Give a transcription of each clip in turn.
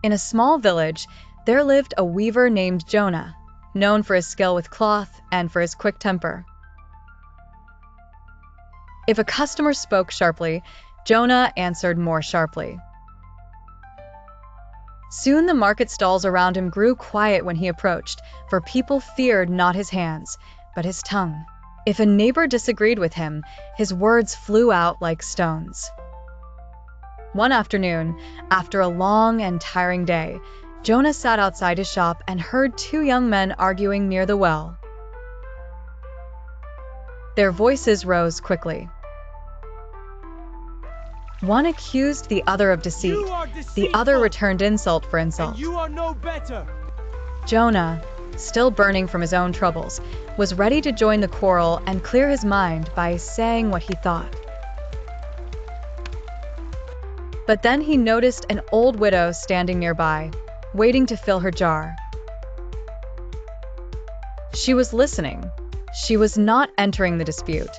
In a small village, there lived a weaver named Jonah, known for his skill with cloth and for his quick temper. If a customer spoke sharply, Jonah answered more sharply. Soon the market stalls around him grew quiet when he approached, for people feared not his hands, but his tongue. If a neighbor disagreed with him, his words flew out like stones. One afternoon, after a long and tiring day, Jonah sat outside his shop and heard two young men arguing near the well. Their voices rose quickly. One accused the other of deceit. The other returned insult for insult. You are no better. Jonah, still burning from his own troubles, was ready to join the quarrel and clear his mind by saying what he thought. But then he noticed an old widow standing nearby, waiting to fill her jar. She was listening. She was not entering the dispute.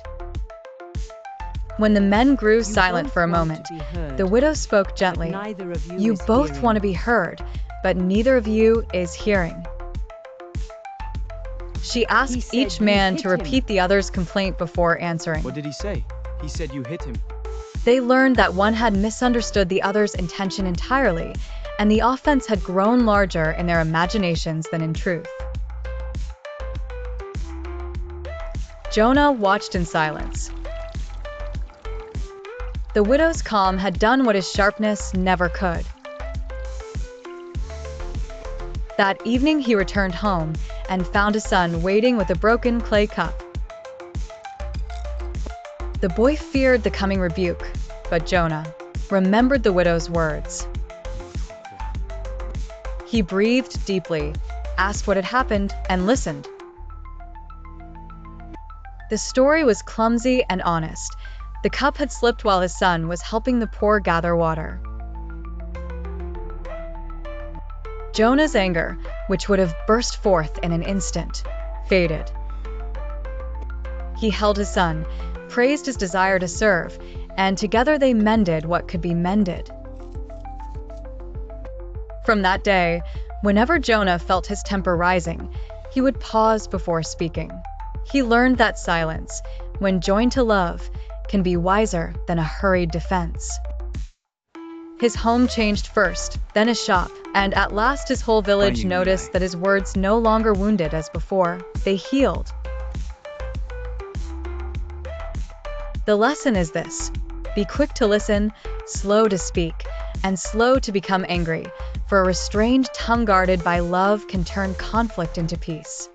When the men grew silent for a moment, the widow spoke gently. You both want to be heard, but neither of you is hearing. She asked each man to repeat the other's complaint before answering. What did he say? He said you hit him. They learned that one had misunderstood the other's intention entirely, and the offense had grown larger in their imaginations than in truth. Jonah watched in silence. The widow's calm had done what his sharpness never could. That evening he returned home and found his son waiting with a broken clay cup. The boy feared the coming rebuke, but Jonah remembered the widow's words. He breathed deeply, asked what had happened, and listened. The story was clumsy and honest. The cup had slipped while his son was helping the poor gather water. Jonah's anger, which would have burst forth in an instant, faded. He held his son, praised his desire to serve, and together they mended what could be mended. From that day, whenever Jonah felt his temper rising, he would pause before speaking. He learned that silence, when joined to love, can be wiser than a hurried defense. His home changed first, then his shop, and at last his whole village noticed that his words no longer wounded as before, they healed. The lesson is this: be quick to listen, slow to speak, and slow to become angry, for a restrained tongue guarded by love can turn conflict into peace.